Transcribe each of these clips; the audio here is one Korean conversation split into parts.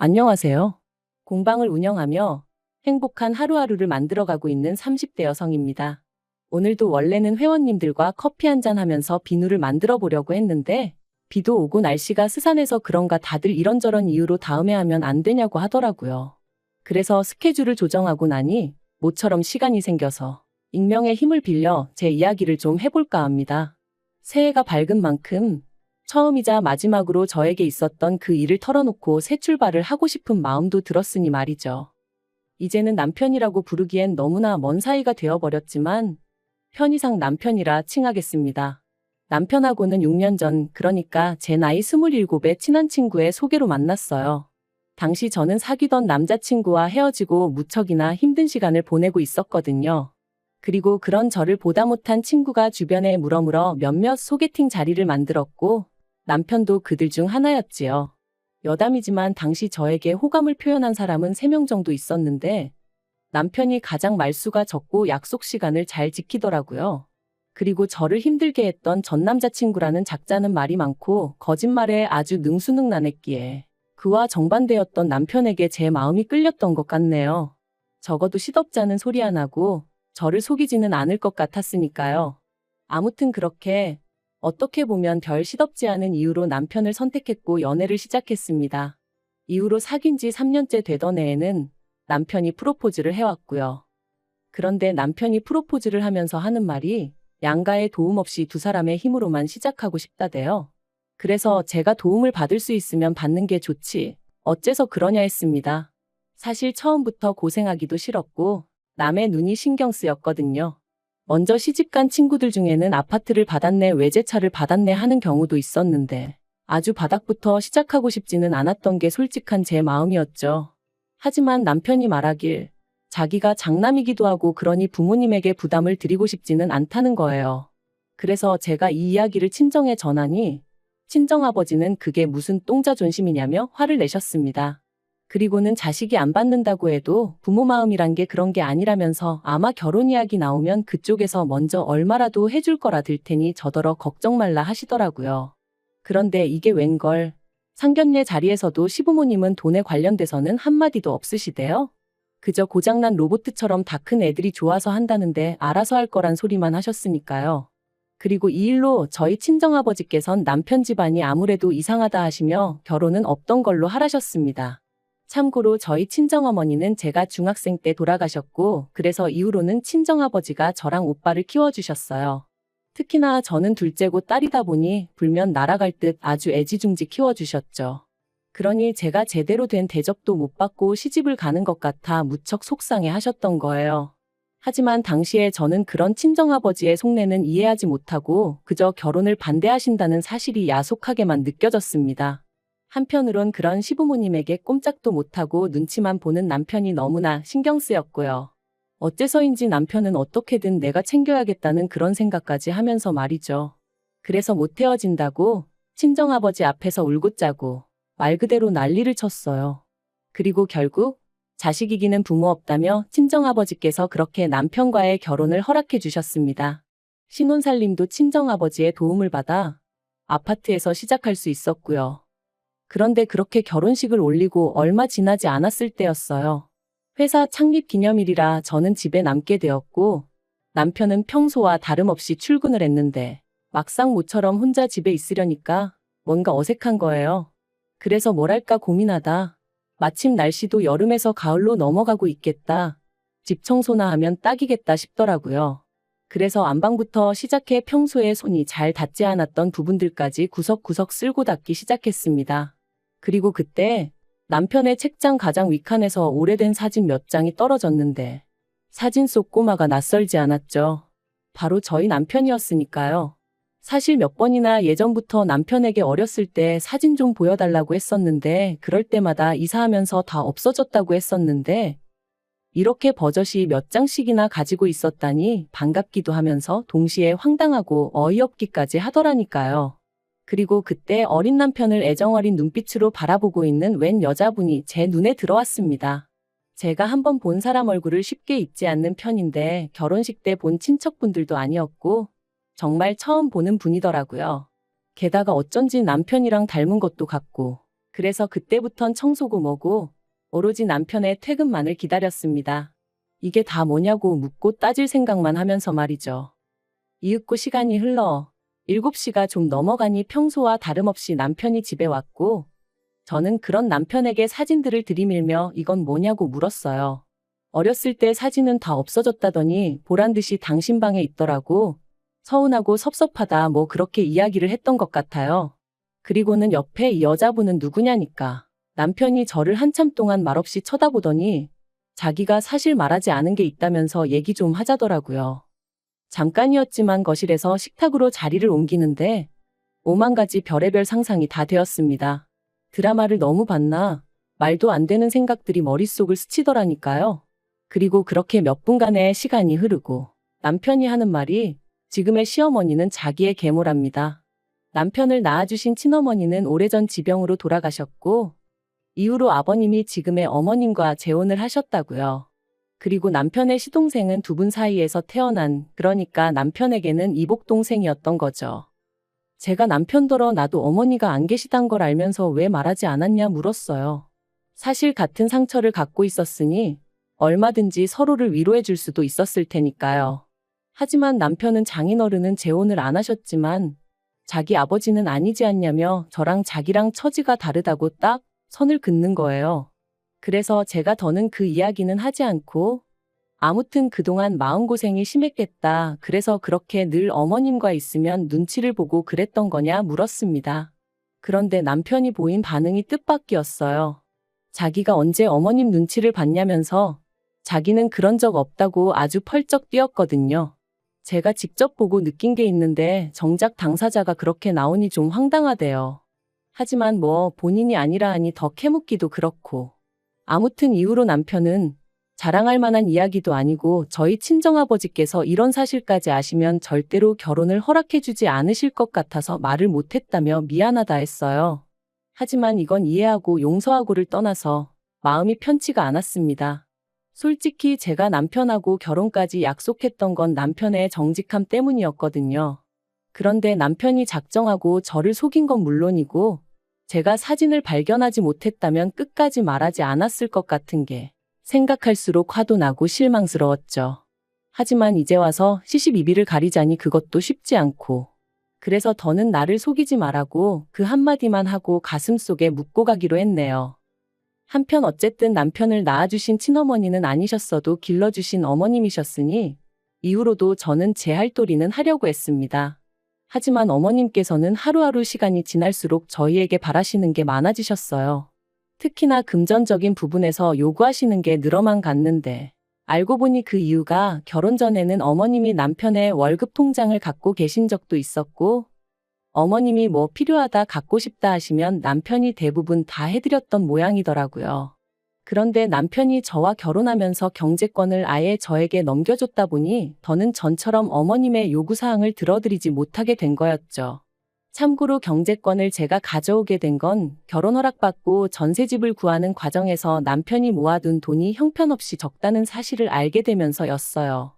안녕하세요. 공방을 운영하며 행복한 하루하루를 만들어가고 있는 30대 여성입니다. 오늘도 원래는 회원님들과 커피 한잔 하면서 비누를 만들어 보려고 했는데 비도 오고 날씨가 스산해서 그런가 다들 이런저런 이유로 다음에 하면 안 되냐고 하더라고요. 그래서 스케줄을 조정하고 나니 모처럼 시간이 생겨서 익명의 힘을 빌려 제 이야기를 좀 해볼까 합니다. 새해가 밝은 만큼 처음이자 마지막으로 저에게 있었던 그 일을 털어놓고 새 출발을 하고 싶은 마음도 들었으니 말이죠. 이제는 남편이라고 부르기엔 너무나 먼 사이가 되어버렸지만 편의상 남편이라 칭하겠습니다. 남편하고는 6년 전, 그러니까 제 나이 27에 친한 친구의 소개로 만났어요. 당시 저는 사귀던 남자친구와 헤어지고 무척이나 힘든 시간을 보내고 있었거든요. 그리고 그런 저를 보다 못한 친구가 주변에 물어물어 몇몇 소개팅 자리를 만들었고 남편도 그들 중 하나였지요. 여담이지만 당시 저에게 호감을 표현한 사람은 3명 정도 있었는데 남편이 가장 말수가 적고 약속 시간을 잘 지키더라고요. 그리고 저를 힘들게 했던 전 남자친구라는 작자는 말이 많고 거짓말에 아주 능수능란했기에 그와 정반대였던 남편에게 제 마음이 끌렸던 것 같네요. 적어도 시덥잖은 소리 안 하고 저를 속이지는 않을 것 같았으니까요. 아무튼 그렇게 어떻게 보면 별 시덥지 않은 이유로 남편을 선택했고 연애를 시작했습니다. 이후로 사귄 지 3년째 되던 해에는 남편이 프로포즈를 해왔고요. 그런데 남편이 프로포즈를 하면서 하는 말이 양가의 도움 없이 두 사람의 힘으로만 시작하고 싶다대요. 그래서 제가 도움을 받을 수 있으면 받는 게 좋지 어째서 그러냐 했습니다. 사실 처음부터 고생하기도 싫었고 남의 눈이 신경 쓰였거든요. 먼저 시집간 친구들 중에는 아파트를 받았네, 외제차를 받았네 하는 경우도 있었는데 아주 바닥부터 시작하고 싶지는 않았던 게 솔직한 제 마음이었죠. 하지만 남편이 말하길 자기가 장남이기도 하고 그러니 부모님에게 부담을 드리고 싶지는 않다는 거예요. 그래서 제가 이 이야기를 친정에 전하니 친정아버지는 그게 무슨 똥자존심이냐며 화를 내셨습니다. 그리고는 자식이 안 받는다고 해도 부모 마음이란 게 그런 게 아니라면서 아마 결혼 이야기 나오면 그쪽에서 먼저 얼마라도 해줄 거라 들 테니 저더러 걱정 말라 하시더라고요. 그런데 이게 웬걸. 상견례 자리에서도 시부모님은 돈에 관련돼서는 한마디도 없으시대요. 그저 고장난 로봇처럼 다 큰 애들이 좋아서 한다는데 알아서 할 거란 소리만 하셨으니까요. 그리고 이 일로 저희 친정아버지께선 남편 집안이 아무래도 이상하다 하시며 결혼은 없던 걸로 하라셨습니다. 참고로 저희 친정어머니는 제가 중학생 때 돌아가셨고 그래서 이후로는 친정아버지가 저랑 오빠를 키워주셨어요. 특히나 저는 둘째고 딸이다 보니 불면 날아갈 듯 아주 애지중지 키워주셨죠. 그러니 제가 제대로 된 대접도 못 받고 시집을 가는 것 같아 무척 속상해 하셨던 거예요. 하지만 당시에 저는 그런 친정아버지의 속내는 이해하지 못하고 그저 결혼을 반대하신다는 사실이 야속하게만 느껴졌습니다. 한편으론 그런 시부모님에게 꼼짝도 못하고 눈치만 보는 남편이 너무나 신경 쓰였고요. 어째서인지 남편은 어떻게든 내가 챙겨야겠다는 그런 생각까지 하면서 말이죠. 그래서 못 헤어진다고 친정아버지 앞에서 울고 짜고 말 그대로 난리를 쳤어요. 그리고 결국 자식 이기는 부모 없다며 친정아버지께서 그렇게 남편과의 결혼을 허락해 주셨습니다. 신혼살림도 친정아버지의 도움을 받아 아파트에서 시작할 수 있었고요. 그런데 그렇게 결혼식을 올리고 얼마 지나지 않았을 때였어요. 회사 창립 기념일이라 저는 집에 남게 되었고 남편은 평소와 다름없이 출근을 했는데 막상 모처럼 혼자 집에 있으려니까 뭔가 어색한 거예요. 그래서 뭘 할까 고민하다 마침 날씨도 여름에서 가을로 넘어가고 있겠다. 집 청소나 하면 딱이겠다 싶더라고요. 그래서 안방부터 시작해 평소에 손이 잘 닿지 않았던 부분들까지 구석구석 쓸고 닦기 시작했습니다. 그리고 그때 남편의 책장 가장 윗칸에서 오래된 사진 몇 장이 떨어졌는데 사진 속 꼬마가 낯설지 않았죠. 바로 저희 남편이었으니까요. 사실 몇 번이나 예전부터 남편에게 어렸을 때 사진 좀 보여달라고 했었는데 그럴 때마다 이사하면서 다 없어졌다고 했었는데 이렇게 버젓이 몇 장씩이나 가지고 있었다니 반갑기도 하면서 동시에 황당하고 어이없기까지 하더라니까요. 그리고 그때 어린 남편을 애정어린 눈빛으로 바라보고 있는 웬 여자분이 제 눈에 들어왔습니다. 제가 한번 본 사람 얼굴을 쉽게 잊지 않는 편인데 결혼식 때 본 친척분들도 아니었고 정말 처음 보는 분이더라고요. 게다가 어쩐지 남편이랑 닮은 것도 같고 그래서 그때부턴 청소고 뭐고 오로지 남편의 퇴근만을 기다렸습니다. 이게 다 뭐냐고 묻고 따질 생각만 하면서 말이죠. 이윽고 시간이 흘러 7시가 좀 넘어가니 평소와 다름없이 남편이 집에 왔고 저는 그런 남편에게 사진들을 들이밀며 이건 뭐냐고 물었어요. 어렸을 때 사진은 다 없어졌다더니 보란듯이 당신 방에 있더라고. 서운하고 섭섭하다 뭐 그렇게 이야기를 했던 것 같아요. 그리고는 옆에 이 여자분은 누구냐니까. 남편이 저를 한참 동안 말없이 쳐다보더니 자기가 사실 말하지 않은 게 있다면서 얘기 좀 하자더라고요. 잠깐이었지만 거실에서 식탁으로 자리를 옮기는데 오만 가지 별의별 상상이 다 되었습니다. 드라마를 너무 봤나? 말도 안 되는 생각들이 머릿속을 스치더라니까요. 그리고 그렇게 몇 분간의 시간이 흐르고 남편이 하는 말이 지금의 시어머니는 자기의 계모랍니다. 남편을 낳아주신 친어머니는 오래전 지병으로 돌아가셨고 이후로 아버님이 지금의 어머님과 재혼을 하셨다고요. 그리고 남편의 시동생은 두 분 사이에서 태어난, 그러니까 남편에게는 이복동생이었던 거죠. 제가 남편더러 나도 어머니가 안 계시단 걸 알면서 왜 말하지 않았냐 물었어요. 사실 같은 상처를 갖고 있었으니 얼마든지 서로를 위로해 줄 수도 있었을 테니까요. 하지만 남편은 장인어른은 재혼을 안 하셨지만 자기 아버지는 아니지 않냐며 저랑 자기랑 처지가 다르다고 딱 선을 긋는 거예요. 그래서 제가 더는 그 이야기는 하지 않고 아무튼 그동안 마음고생이 심했겠다. 그래서 그렇게 늘 어머님과 있으면 눈치를 보고 그랬던 거냐 물었습니다. 그런데 남편이 보인 반응이 뜻밖이었어요. 자기가 언제 어머님 눈치를 봤냐면서 자기는 그런 적 없다고 아주 펄쩍 뛰었거든요. 제가 직접 보고 느낀 게 있는데 정작 당사자가 그렇게 나오니 좀 황당하대요. 하지만 뭐 본인이 아니라 하니 더 캐묻기도 그렇고. 아무튼 이후로 남편은 자랑할 만한 이야기도 아니고 저희 친정아버지께서 이런 사실까지 아시면 절대로 결혼을 허락해주지 않으실 것 같아서 말을 못했다며 미안하다 했어요. 하지만 이건 이해하고 용서하고를 떠나서 마음이 편치가 않았습니다. 솔직히 제가 남편하고 결혼까지 약속했던 건 남편의 정직함 때문이었거든요. 그런데 남편이 작정하고 저를 속인 건 물론이고 제가 사진을 발견하지 못했다면 끝까지 말하지 않았을 것 같은 게 생각할수록 화도 나고 실망스러웠죠. 하지만 이제 와서 시시비비를 가리자니 그것도 쉽지 않고 그래서 더는 나를 속이지 말라고 그 한마디만 하고 가슴속에 묻고 가기로 했네요. 한편 어쨌든 남편을 낳아주신 친어머니는 아니셨어도 길러주신 어머님이셨으니 이후로도 저는 제 할 도리는 하려고 했습니다. 하지만 어머님께서는 하루하루 시간이 지날수록 저희에게 바라시는 게 많아지셨어요. 특히나 금전적인 부분에서 요구하시는 게 늘어만 갔는데 알고 보니 그 이유가 결혼 전에는 어머님이 남편의 월급 통장을 갖고 계신 적도 있었고 어머님이 뭐 필요하다 갖고 싶다 하시면 남편이 대부분 다 해드렸던 모양이더라고요. 그런데 남편이 저와 결혼하면서 경제권을 아예 저에게 넘겨줬다 보니 더는 전처럼 어머님의 요구사항을 들어드리지 못하게 된 거였죠. 참고로 경제권을 제가 가져오게 된 건 결혼 허락받고 전세집을 구하는 과정에서 남편이 모아둔 돈이 형편없이 적다는 사실을 알게 되면서였어요.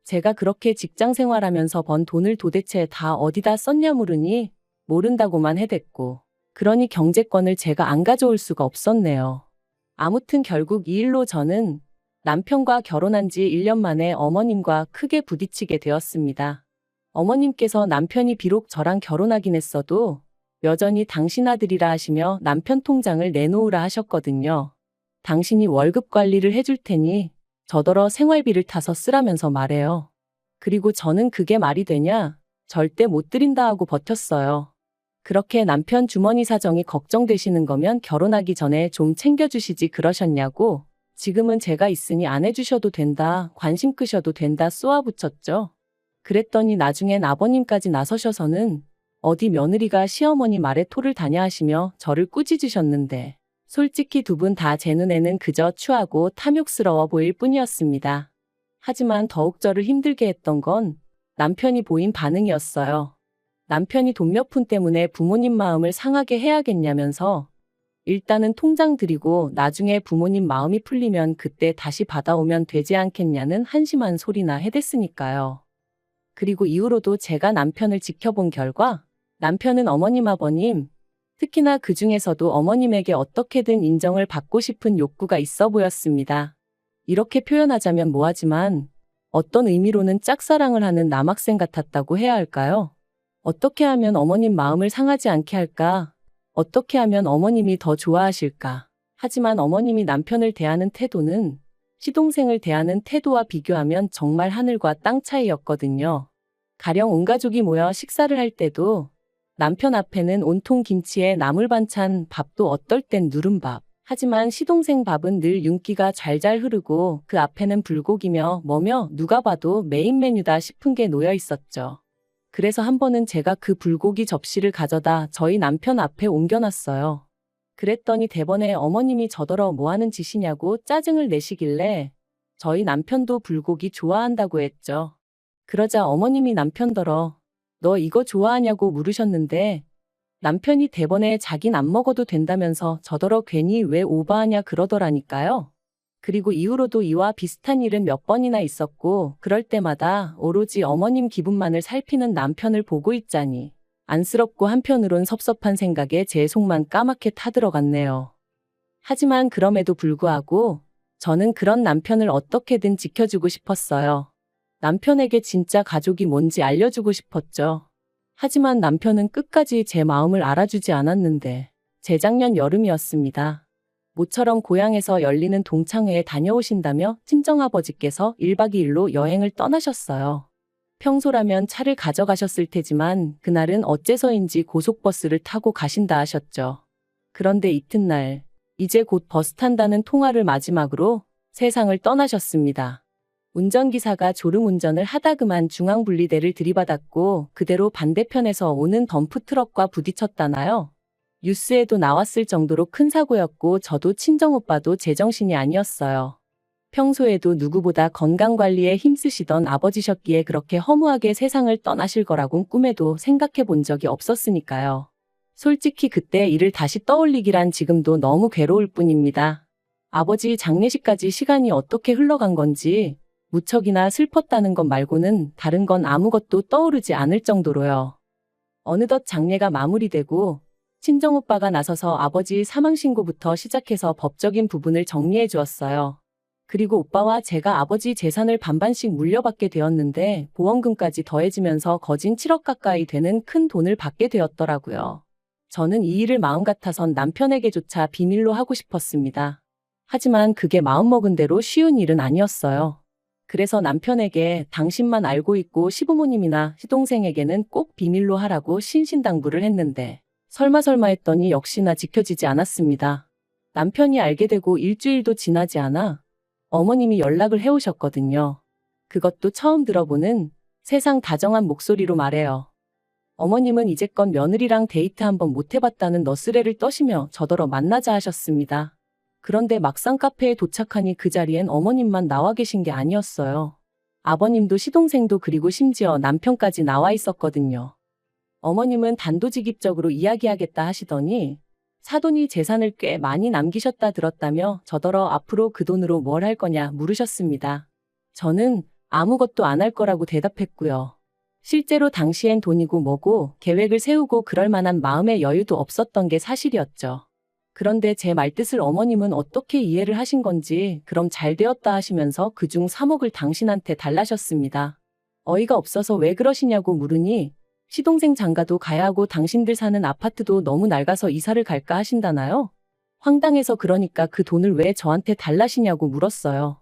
제가 그렇게 직장 생활하면서 번 돈을 도대체 다 어디다 썼냐 물으니 모른다고만 해댔고 그러니 경제권을 제가 안 가져올 수가 없었네요. 아무튼 결국 이 일로 저는 남편과 결혼한 지 1년 만에 어머님과 크게 부딪히게 되었습니다. 어머님께서 남편이 비록 저랑 결혼하긴 했어도 여전히 당신 아들이라 하시며 남편 통장을 내놓으라 하셨거든요. 당신이 월급 관리를 해줄 테니 저더러 생활비를 타서 쓰라면서 말해요. 그리고 저는 그게 말이 되냐? 절대 못 드린다 하고 버텼어요. 그렇게 남편 주머니 사정이 걱정되시는 거면 결혼하기 전에 좀 챙겨주시지 그러셨냐고 지금은 제가 있으니 안 해주셔도 된다, 관심 끄셔도 된다 쏘아붙였죠. 그랬더니 나중엔 아버님까지 나서셔서는 어디 며느리가 시어머니 말에 토를 다냐 하시며 저를 꾸짖으셨는데 솔직히 두 분 다 제 눈에는 그저 추하고 탐욕스러워 보일 뿐이었습니다. 하지만 더욱 저를 힘들게 했던 건 남편이 보인 반응이었어요. 남편이 돈 몇 푼 때문에 부모님 마음을 상하게 해야겠냐면서 일단은 통장 드리고 나중에 부모님 마음이 풀리면 그때 다시 받아오면 되지 않겠냐는 한심한 소리나 해댔으니까요. 그리고 이후로도 제가 남편을 지켜본 결과 남편은 어머님 아버님 특히나 그 중에서도 어머님에게 어떻게든 인정을 받고 싶은 욕구가 있어 보였습니다. 이렇게 표현하자면 뭐하지만 어떤 의미로는 짝사랑을 하는 남학생 같았다고 해야 할까요? 어떻게 하면 어머님 마음을 상하지 않게 할까? 어떻게 하면 어머님이 더 좋아하실까? 하지만 어머님이 남편을 대하는 태도는 시동생을 대하는 태도와 비교하면 정말 하늘과 땅 차이였거든요. 가령 온 가족이 모여 식사를 할 때도 남편 앞에는 온통 김치에 나물 반찬, 밥도 어떨 땐 누른밥. 하지만 시동생 밥은 늘 윤기가 잘잘 흐르고 그 앞에는 불고기며 뭐며 누가 봐도 메인 메뉴다 싶은 게 놓여 있었죠. 그래서 한 번은 제가 그 불고기 접시를 가져다 저희 남편 앞에 옮겨놨어요. 그랬더니 대번에 어머님이 저더러 뭐하는 짓이냐고 짜증을 내시길래 저희 남편도 불고기 좋아한다고 했죠. 그러자 어머님이 남편더러 너 이거 좋아하냐고 물으셨는데 남편이 대번에 자긴 안 먹어도 된다면서 저더러 괜히 왜 오버하냐 그러더라니까요. 그리고 이후로도 이와 비슷한 일은 몇 번이나 있었고 그럴 때마다 오로지 어머님 기분만을 살피는 남편을 보고 있자니 안쓰럽고 한편으론 섭섭한 생각에 제 속만 까맣게 타들어갔네요. 하지만 그럼에도 불구하고 저는 그런 남편을 어떻게든 지켜주고 싶었어요. 남편에게 진짜 가족이 뭔지 알려주고 싶었죠. 하지만 남편은 끝까지 제 마음을 알아주지 않았는데 재작년 여름이었습니다. 모처럼 고향에서 열리는 동창회에 다녀오신다며 친정아버지께서 1박 2일로 여행을 떠나셨어요. 평소라면 차를 가져가셨을 테지만 그날은 어째서인지 고속버스를 타고 가신다 하셨죠. 그런데 이튿날 이제 곧 버스 탄다는 통화를 마지막으로 세상을 떠나셨습니다. 운전기사가 졸음운전을 하다 그만 중앙분리대를 들이받았고 그대로 반대편에서 오는 덤프트럭과 부딪혔다나요? 뉴스에도 나왔을 정도로 큰 사고였고 저도 친정오빠도 제정신이 아니었어요. 평소에도 누구보다 건강관리에 힘쓰시던 아버지셨기에 그렇게 허무하게 세상을 떠나실 거라곤 꿈에도 생각해 본 적이 없었으니까요. 솔직히 그때 일을 다시 떠올리기란 지금도 너무 괴로울 뿐입니다. 아버지 장례식까지 시간이 어떻게 흘러간 건지 무척이나 슬펐다는 것 말고는 다른 건 아무것도 떠오르지 않을 정도로요. 어느덧 장례가 마무리되고 친정오빠가 나서서 아버지 사망신고부터 시작해서 법적인 부분을 정리해 주었어요. 그리고 오빠와 제가 아버지 재산을 반반씩 물려받게 되었는데 보험금까지 더해지면서 거진 7억 가까이 되는 큰 돈을 받게 되었더라고요. 저는 이 일을 마음 같아선 남편에게조차 비밀로 하고 싶었습니다. 하지만 그게 마음먹은 대로 쉬운 일은 아니었어요. 그래서 남편에게 당신만 알고 있고 시부모님이나 시동생에게는 꼭 비밀로 하라고 신신당부를 했는데 설마 했더니 역시나 지켜지지 않았습니다. 남편이 알게 되고 일주일도 지나지 않아 어머님이 연락을 해오셨거든요. 그것도 처음 들어보는 세상 다정한 목소리로 말해요. 어머님은 이제껏 며느리랑 데이트 한번 못 해봤다는 너스레를 떠시며 저더러 만나자 하셨습니다. 그런데 막상 카페에 도착하니 그 자리엔 어머님만 나와 계신 게 아니었어요. 아버님도 시동생도 그리고 심지어 남편까지 나와 있었거든요. 어머님은 단도직입적으로 이야기하겠다 하시더니 사돈이 재산을 꽤 많이 남기셨다 들었다며 저더러 앞으로 그 돈으로 뭘 할 거냐 물으셨습니다. 저는 아무것도 안 할 거라고 대답했고요. 실제로 당시엔 돈이고 뭐고 계획을 세우고 그럴 만한 마음의 여유도 없었던 게 사실이었죠. 그런데 제 말뜻을 어머님은 어떻게 이해를 하신 건지 그럼 잘 되었다 하시면서 그중 3억을 당신한테 달라셨습니다. 어이가 없어서 왜 그러시냐고 물으니 시동생 장가도 가야 하고 당신들 사는 아파트도 너무 낡아서 이사를 갈까 하신다나요? 황당해서 그러니까 그 돈을 왜 저한테 달라시냐고 물었어요.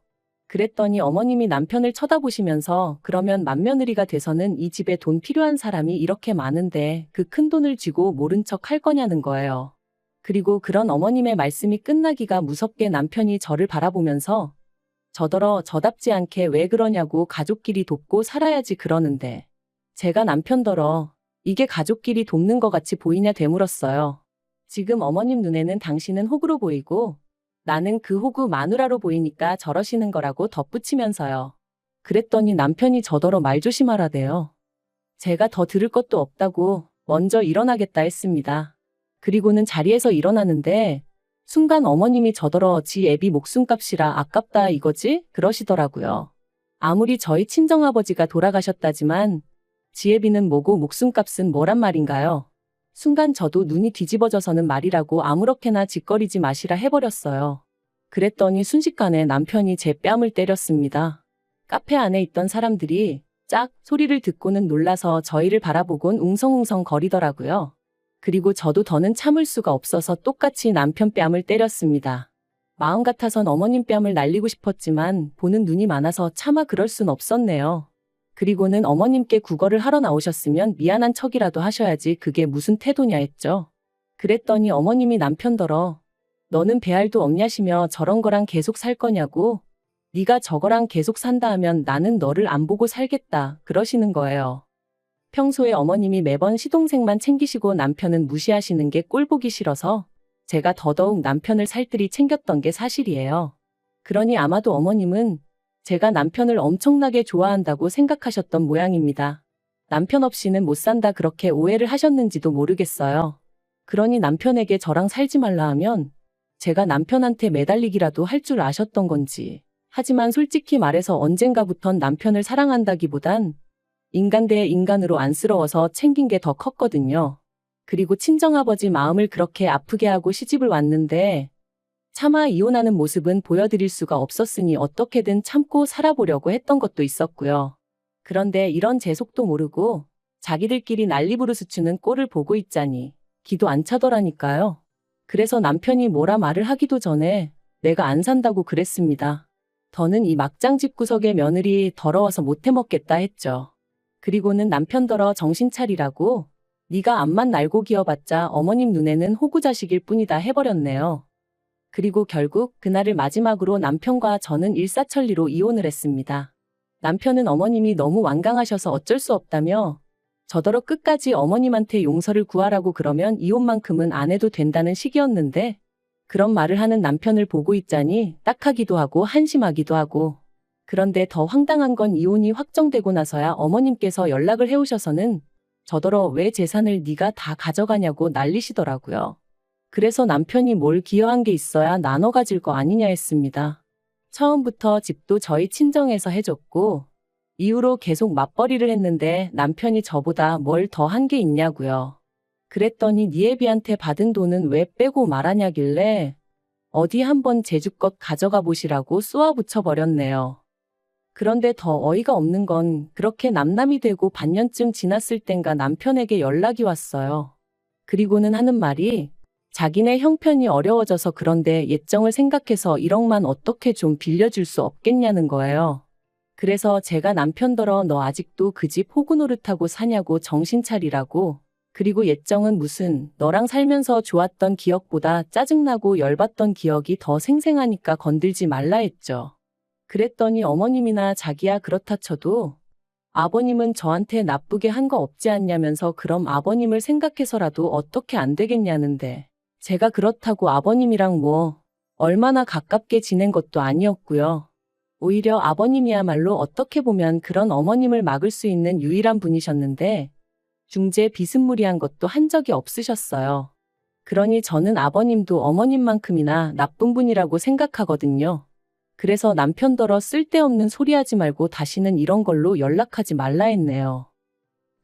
그랬더니 어머님이 남편을 쳐다보시면서 그러면 맏며느리가 돼서는 이 집에 돈 필요한 사람이 이렇게 많은데 그 큰 돈을 쥐고 모른 척 할 거냐는 거예요. 그리고 그런 어머님의 말씀이 끝나기가 무섭게 남편이 저를 바라보면서 저더러 저답지 않게 왜 그러냐고 가족끼리 돕고 살아야지 그러는데 제가 남편더러 이게 가족끼리 돕는 것 같이 보이냐 되물었어요. 지금 어머님 눈에는 당신은 호구로 보이고 나는 그 호구 마누라로 보이니까 저러시는 거라고 덧붙이면서요. 그랬더니 남편이 저더러 말 조심하라대요. 제가 더 들을 것도 없다고 먼저 일어나겠다 했습니다. 그리고는 자리에서 일어나는데 순간 어머님이 저더러 지 애비 목숨값이라 아깝다 이거지? 그러시더라고요. 아무리 저희 친정아버지가 돌아가셨다지만 지 애비는 뭐고 목숨값은 뭐란 말인가요? 순간 저도 눈이 뒤집어져서는 말이라고 아무렇게나 짓거리지 마시라 해버렸어요. 그랬더니 순식간에 남편이 제 뺨을 때렸습니다. 카페 안에 있던 사람들이 짝 소리를 듣고는 놀라서 저희를 바라보곤 웅성웅성 거리더라고요. 그리고 저도 더는 참을 수가 없어서 똑같이 남편 뺨을 때렸습니다. 마음 같아선 어머님 뺨을 날리고 싶었지만 보는 눈이 많아서 차마 그럴 순 없었네요. 그리고는 어머님께 구걸을 하러 나오셨으면 미안한 척이라도 하셔야지 그게 무슨 태도냐 했죠. 그랬더니 어머님이 남편더러 너는 배알도 없냐시며 저런 거랑 계속 살 거냐고. 네가 저거랑 계속 산다 하면 나는 너를 안 보고 살겠다 그러시는 거예요. 평소에 어머님이 매번 시동생만 챙기시고 남편은 무시하시는 게 꼴보기 싫어서 제가 더더욱 남편을 살뜰히 챙겼던 게 사실이에요. 그러니 아마도 어머님은 제가 남편을 엄청나게 좋아한다고 생각하셨던 모양입니다. 남편 없이는 못 산다 그렇게 오해를 하셨는지도 모르겠어요. 그러니 남편에게 저랑 살지 말라 하면 제가 남편한테 매달리기라도 할 줄 아셨던 건지. 하지만 솔직히 말해서 언젠가부턴 남편을 사랑한다기보단 인간 대 인간으로 안쓰러워서 챙긴 게 더 컸거든요. 그리고 친정아버지 마음을 그렇게 아프게 하고 시집을 왔는데 차마 이혼하는 모습은 보여드릴 수가 없었으니 어떻게든 참고 살아보려고 했던 것도 있었고요. 그런데 이런 제 속도 모르고 자기들끼리 난리부르스 추는 꼴을 보고 있자니 기도 안 차더라니까요. 그래서 남편이 뭐라 말을 하기도 전에 내가 안 산다고 그랬습니다. 더는 이 막장 집구석의 며느리 더러워서 못 해먹겠다 했죠. 그리고는 남편더러 정신 차리라고 네가 앞만 날고 기어봤자 어머님 눈에는 호구자식일 뿐이다 해버렸네요. 그리고 결국 그날을 마지막으로 남편과 저는 일사천리로 이혼을 했습니다. 남편은 어머님이 너무 완강하셔서 어쩔 수 없다며 저더러 끝까지 어머님한테 용서를 구하라고 그러면 이혼만큼은 안 해도 된다는 식이었는데 그런 말을 하는 남편을 보고 있자니 딱하기도 하고 한심하기도 하고. 그런데 더 황당한 건 이혼이 확정되고 나서야 어머님께서 연락을 해오셔서는 저더러 왜 재산을 네가 다 가져가냐고 난리시더라고요. 그래서 남편이 뭘 기여한 게 있어야 나눠 가질 거 아니냐 했습니다. 처음부터 집도 저희 친정에서 해줬고 이후로 계속 맞벌이를 했는데 남편이 저보다 뭘 더 한 게 있냐고요. 그랬더니 네 애비한테 받은 돈은 왜 빼고 말하냐길래 어디 한번 제주껏 가져가 보시라고 쏘아붙여 버렸네요. 그런데 더 어이가 없는 건 그렇게 남남이 되고 반년쯤 지났을 땐가 남편에게 연락이 왔어요. 그리고는 하는 말이 자기네 형편이 어려워져서 그런데 예정을 생각해서 1억만 어떻게 좀 빌려줄 수 없겠냐는 거예요. 그래서 제가 남편더러 너 아직도 그 집 호구 노릇하고 사냐고 정신 차리라고. 그리고 예정은 무슨 너랑 살면서 좋았던 기억보다 짜증나고 열받던 기억이 더 생생하니까 건들지 말라 했죠. 그랬더니 어머님이나 자기야 그렇다 쳐도 아버님은 저한테 나쁘게 한 거 없지 않냐면서 그럼 아버님을 생각해서라도 어떻게 안 되겠냐는데 제가 그렇다고 아버님이랑 뭐 얼마나 가깝게 지낸 것도 아니었고요. 오히려 아버님이야말로 어떻게 보면 그런 어머님을 막을 수 있는 유일한 분이셨는데 중재 비스무리한 것도 한 적이 없으셨어요. 그러니 저는 아버님도 어머님만큼이나 나쁜 분이라고 생각하거든요. 그래서 남편더러 쓸데없는 소리 하지 말고 다시는 이런 걸로 연락하지 말라 했네요.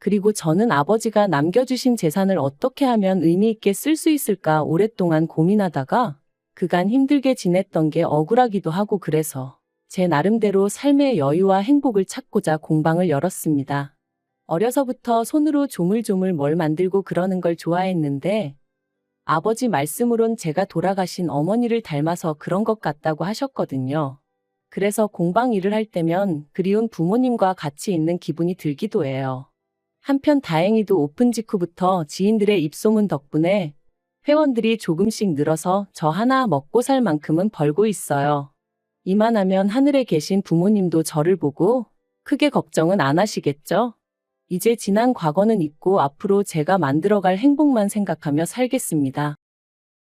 그리고 저는 아버지가 남겨주신 재산을 어떻게 하면 의미 있게 쓸 수 있을까 오랫동안 고민하다가 그간 힘들게 지냈던 게 억울하기도 하고 그래서 제 나름대로 삶의 여유와 행복을 찾고자 공방을 열었습니다. 어려서부터 손으로 조물조물 뭘 만들고 그러는 걸 좋아했는데 아버지 말씀으론 제가 돌아가신 어머니를 닮아서 그런 것 같다고 하셨거든요. 그래서 공방 일을 할 때면 그리운 부모님과 같이 있는 기분이 들기도 해요. 한편 다행히도 오픈 직후부터 지인들의 입소문 덕분에 회원들이 조금씩 늘어서 저 하나 먹고 살 만큼은 벌고 있어요. 이만하면 하늘에 계신 부모님도 저를 보고 크게 걱정은 안 하시겠죠? 이제 지난 과거는 잊고 앞으로 제가 만들어갈 행복만 생각하며 살겠습니다.